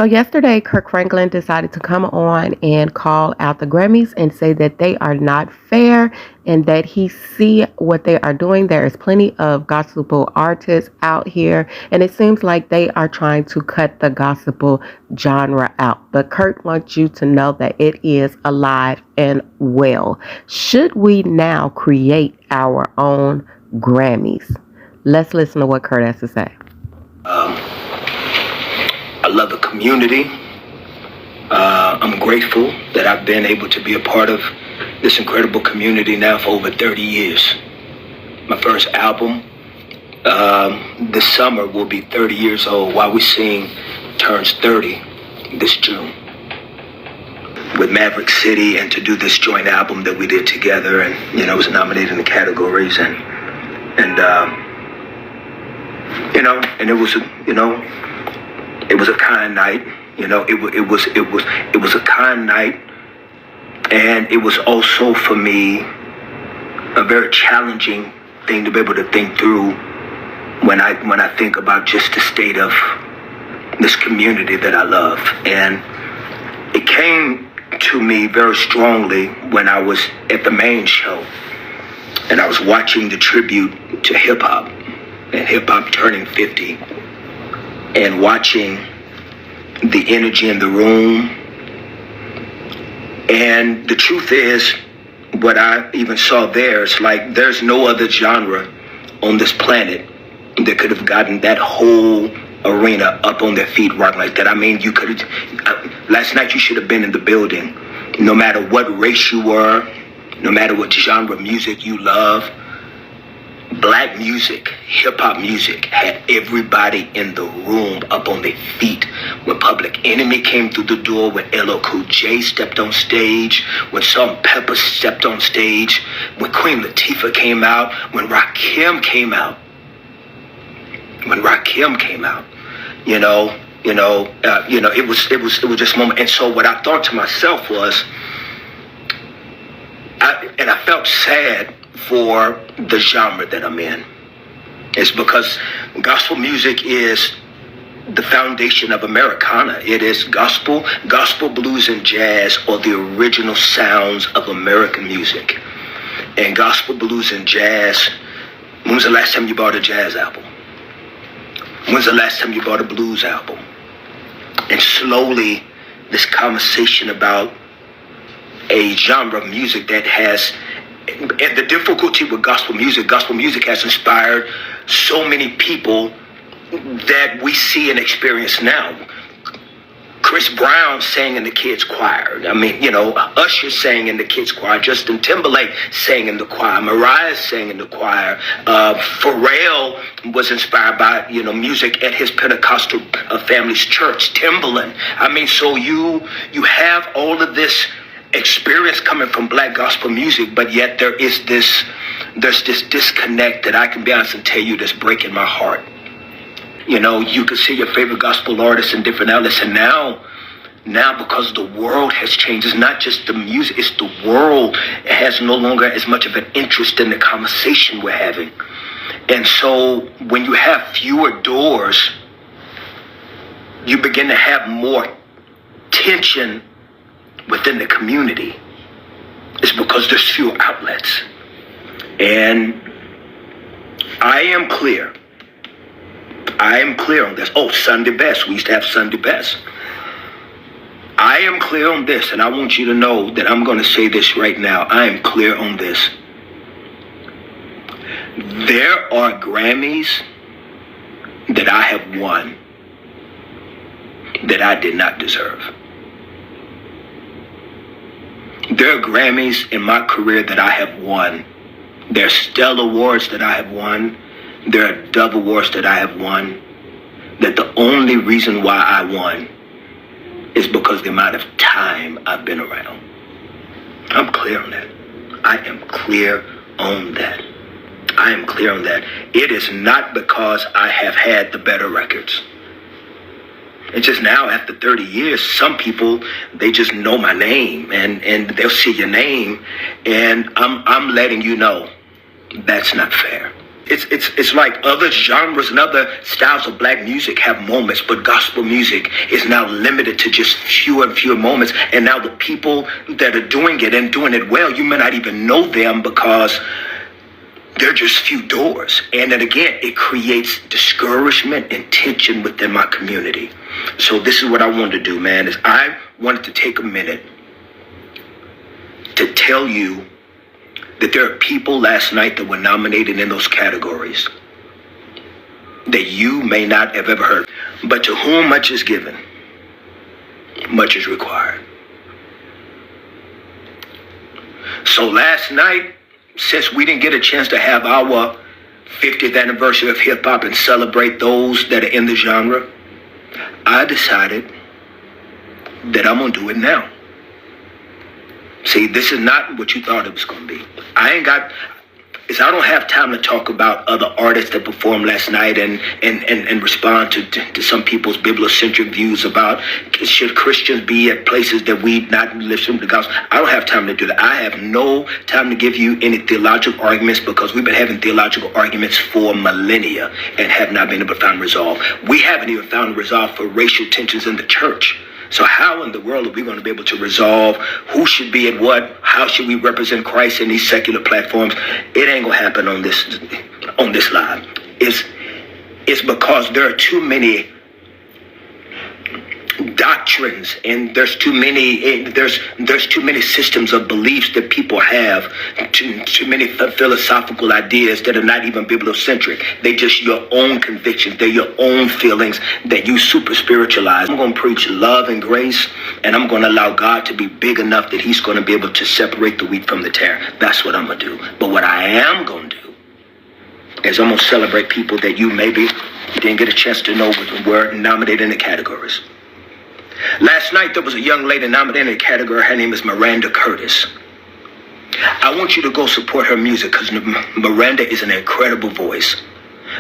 So yesterday, Kirk Franklin decided to come on and call out the Grammys and say that they are not fair and that he see what they are doing. There is plenty of gospel artists out here, and it seems like they are trying to cut the gospel genre out. But Kirk wants you to know that it is alive and well. Should we now create our own Grammys? Let's listen to what Kirk has to say. I love the community. I'm grateful that I've been able to be a part of this incredible community now for over 30 years. My first album this summer will be 30 years old. While We Sing turns 30 this June. With Maverick City, and to do this joint album that we did together, and was nominated in the categories, and it was it was a kind night. It was a kind night, and it was also for me a very challenging thing to be able to think through when I think about just the state of this community that I love. And it came to me very strongly when I was at the main show and I was watching the tribute to hip hop and hip hop turning 50, and watching the energy in the room. And the truth is, what I even saw there, it's like there's no other genre on this planet that could have gotten that whole arena up on their feet rocking like that. I mean, you could have, last night you should have been in the building. No matter what race you were, no matter what genre of music you love, black music, hip-hop music had everybody in the room up on their feet. When Public Enemy came through the door, when LL Cool J stepped on stage, when Salt-N-Pepa stepped on stage, when Queen Latifah came out, when Rakim came out, it was just a moment. And so what I thought to myself was, I felt sad for the genre that I'm in. It's because gospel music is the foundation of Americana. It is gospel, blues, and jazz are the original sounds of American music. And gospel, blues, and jazz, when was the last time you bought a jazz album? When's the last time you bought a blues album? And slowly, this conversation about a genre of music that has, and the difficulty with gospel music has inspired so many people that we see and experience now. Chris Brown sang in the kids' choir. I mean, Usher sang in the kids' choir. Justin Timberlake sang in the choir. Mariah sang in the choir. Pharrell was inspired by, music at his Pentecostal family's church. Timbaland. I mean, so you have all of this experience coming from black gospel music, but yet there's this disconnect that I can be honest and tell you that's breaking my heart. You can see your favorite gospel artists in different outlets, and now because the world has changed, it's not just the music, it's the world. It has no longer as much of an interest in the conversation we're having. And so when you have fewer doors, you begin to have more tension within the community. It's because there's fewer outlets. And I am clear on this. Oh, Sunday Best. We used to have Sunday Best. I am clear on this, and I want you to know that I'm going to say this right now. I am clear on this. There are Grammys that I have won that I did not deserve. There are Grammys in my career that I have won. There are Stellar Awards that I have won. There are Dove Awards that I have won. That the only reason why I won is because of the amount of time I've been around. I'm clear on that. I am clear on that. It is not because I have had the better records. It's just now, after 30 years, some people, they just know my name, and they'll see your name, and I'm letting you know that's not fair. it's like other genres and other styles of black music have moments, but gospel music is now limited to just fewer and fewer moments. And now the people that are doing it and doing it well, you may not even know them because they're just few doors. And then again, it creates discouragement and tension within my community. So this is what I wanted to do, man, is I wanted to take a minute to tell you that there are people last night that were nominated in those categories that you may not have ever heard. But to whom much is given, much is required. So last night, since we didn't get a chance to have our 50th anniversary of hip hop and celebrate those that are in the genre, I decided that I'm going to do it now. See, this is not what you thought it was going to be. I don't have time to talk about other artists that performed last night and respond to some people's bibliocentric views about should Christians be at places that we not listen to the gospel. I don't have time to do that. I have no time to give you any theological arguments because we've been having theological arguments for millennia and have not been able to find resolve. We haven't even found resolve for racial tensions in the church. So how in the world are we going to be able to resolve who should be at what? How should we represent Christ in these secular platforms? It ain't going to happen on this live. It's because there are too many doctrines and there's too many systems of beliefs that people have, too many philosophical ideas that are not even bibliocentric. They just your own convictions, they're your own feelings that you super spiritualize. I'm going to preach love and grace, and I'm going to allow God to be big enough that he's going to be able to separate the wheat from the tare. That's what I'm going to do. But what I am going to do is I'm going to celebrate people that you maybe didn't get a chance to know were nominated in the categories. Last night, there was a young lady nominated in a category. Her name is Miranda Curtis. I want you to go support her music because Miranda is an incredible voice.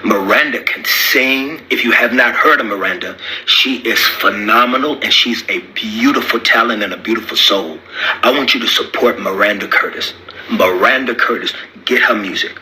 Miranda can sing. If you have not heard of Miranda, she is phenomenal and she's a beautiful talent and a beautiful soul. I want you to support Miranda Curtis. Miranda Curtis, get her music.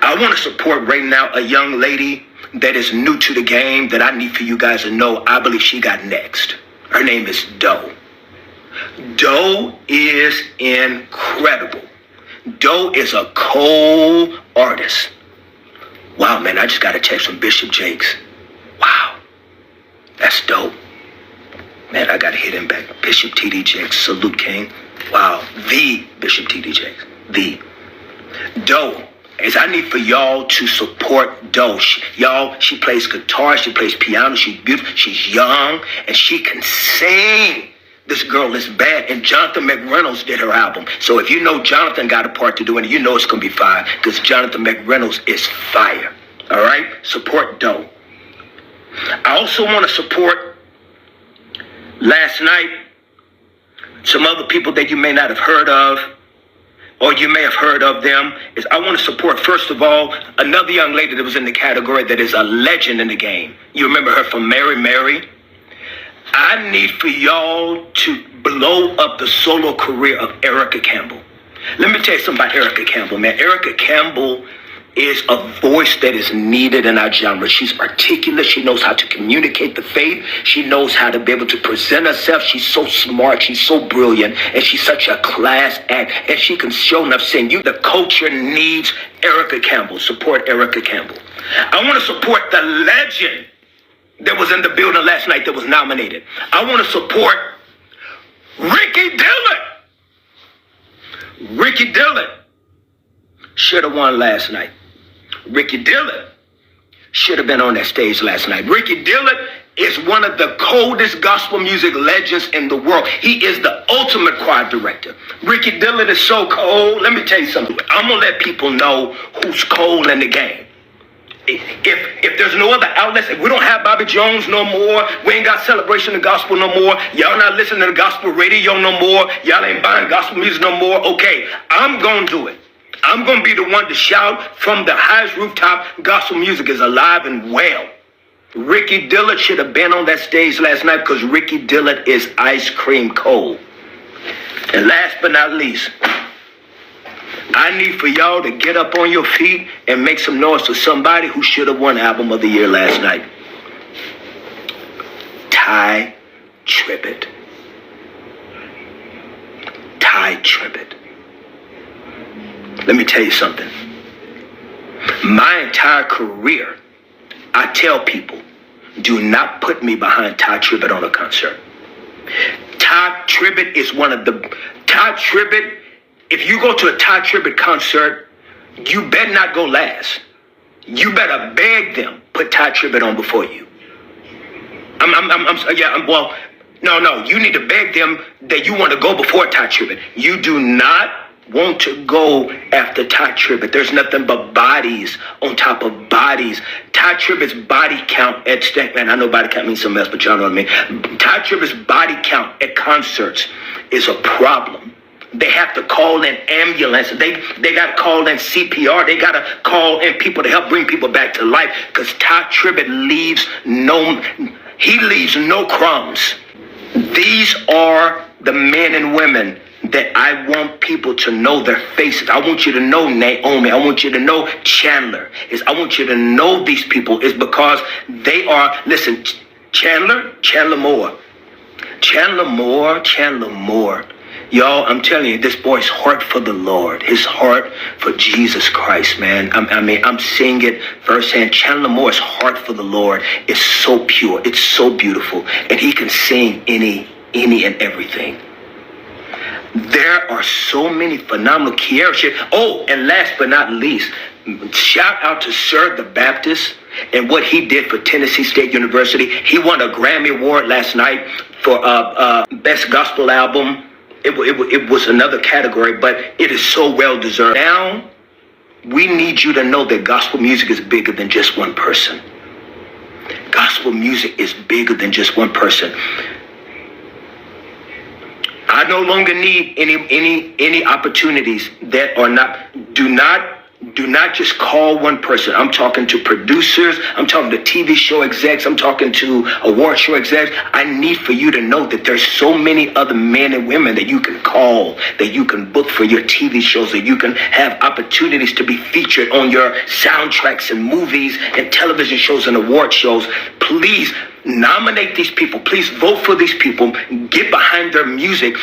I want to support right now a young lady that is new to the game that I need for you guys to know. I believe she got next. Her name is Doe. Doe is incredible. Doe is a cold artist. Wow, man, I just got a text from Bishop Jakes. Wow, that's dope. Man, I got to hit him back. Bishop T.D. Jakes, salute King. Wow, the Bishop T.D. Jakes, the Doe. Is I need for y'all to support Doe. She plays guitar, she plays piano, she's beautiful, she's young, and she can sing. This girl is bad, and Jonathan McReynolds did her album. So if you know Jonathan got a part to do in it, you know it's going to be fire, because Jonathan McReynolds is fire. All right? Support Doe. I also want to support, last night, some other people that you may not have heard of, or you may have heard of them, is I want to support, first of all, another young lady that was in the category that is a legend in the game. You remember her from Mary Mary? I need for y'all to blow up the solo career of Erica Campbell. Let me tell you something about Erica Campbell, man. Erica Campbell is a voice that is needed in our genre. She's articulate. She knows how to communicate the faith. She knows how to be able to present herself. She's so smart. She's so brilliant. And she's such a class act. And she can show enough saying you. The culture needs Erica Campbell. Support Erica Campbell. I want to support the legend that was in the building last night that was nominated. I want to support Ricky Dillon. Ricky Dillon should have won last night. Ricky Dillon should have been on that stage last night. Ricky Dillon is one of the coldest gospel music legends in the world. He is the ultimate choir director. Ricky Dillon is so cold. Let me tell you something. I'm going to let people know who's cold in the game. If there's no other outlets, if we don't have Bobby Jones no more, we ain't got Celebration of Gospel no more, y'all not listening to the gospel radio no more, y'all ain't buying gospel music no more, okay, I'm going to do it. I'm going to be the one to shout from the highest rooftop, gospel music is alive and well. Ricky Dillon should have been on that stage last night because Ricky Dillon is ice cream cold. And last but not least, I need for y'all to get up on your feet and make some noise for somebody who should have won Album of the Year last night. Ty Tribbett. Ty Tribbett. Let me tell you something. My entire career, I tell people, do not put me behind Ty Tribbett on a concert. Ty Tribbett is Ty Tribbett, if you go to a Ty Tribbett concert, you better not go last. You better beg them, put Ty Tribbett on before you. No, you need to beg them that you want to go before Ty Tribbett. You do not want to go after Ty Tribbett. There's nothing but bodies on top of bodies. Ty Tribbett's body count at man, I know body count means something else, but y'all know what I mean. Ty Tribbett's body count at concerts is a problem. They have to call in ambulance. They got to call in CPR. They got to call in people to help bring people back to life because Ty Tribbett leaves no crumbs. These are the men and women that I want people to know their faces. I want you to know Naomi. I want you to know Chandler. I want you to know these people is because they are, listen, Chandler Moore. Y'all, I'm telling you, this boy's heart for the Lord, his heart for Jesus Christ, man. I'm seeing it firsthand. Chandler Moore's heart for the Lord is so pure. It's so beautiful. And he can sing any and everything. There are so many phenomenal Kiara shit. Oh, and last but not least, shout out to Sir the Baptist and what he did for Tennessee State University. He won a Grammy Award last night for Best Gospel Album. It was another category, but it is so well deserved. Now, we need you to know that gospel music is bigger than just one person. Gospel music is bigger than just one person. I no longer need any opportunities that are not. Do not just call one person. I'm talking to producers. I'm talking to TV show execs. I'm talking to award show execs. I need for you to know that there's so many other men and women that you can call, that you can book for your TV shows, that you can have opportunities to be featured on your soundtracks and movies and television shows and award shows. Please nominate these people. Please vote for these people. Get behind their music.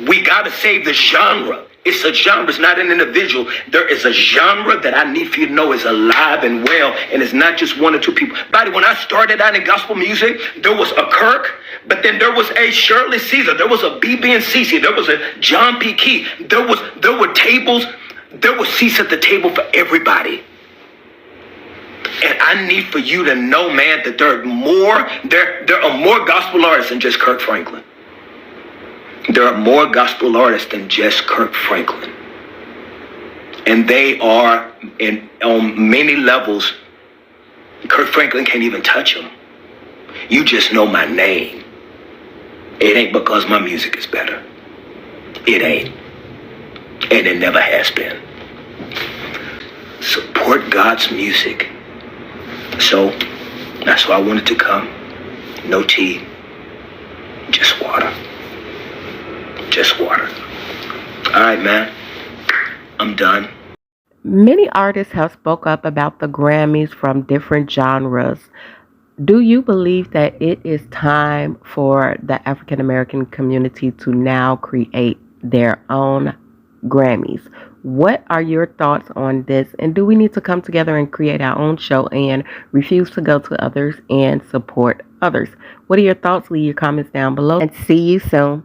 We got to save the genre. It's a genre. It's not an individual. There is a genre that I need for you to know is alive and well, and it's not just one or two people. Buddy, when I started out in gospel music, there was a Kirk, but then there was a Shirley Caesar. There was a BB and CC. There was a John P. Key. There were tables. There were seats at the table for everybody. And I need for you to know, man, that there are more gospel artists than just Kirk Franklin. There are more gospel artists than just Kirk Franklin. And they are, on many levels, Kirk Franklin can't even touch them. You just know my name. It ain't because my music is better. It ain't. And it never has been. Support God's music. So, that's why I wanted to come. No tea, just water. Just water. All right, man. I'm done. Many artists have spoke up about the Grammys from different genres. Do you believe that it is time for the African American community to now create their own Grammys? What are your thoughts on this? And do we need to come together and create our own show and refuse to go to others and support others? What are your thoughts? Leave your comments down below and see you soon.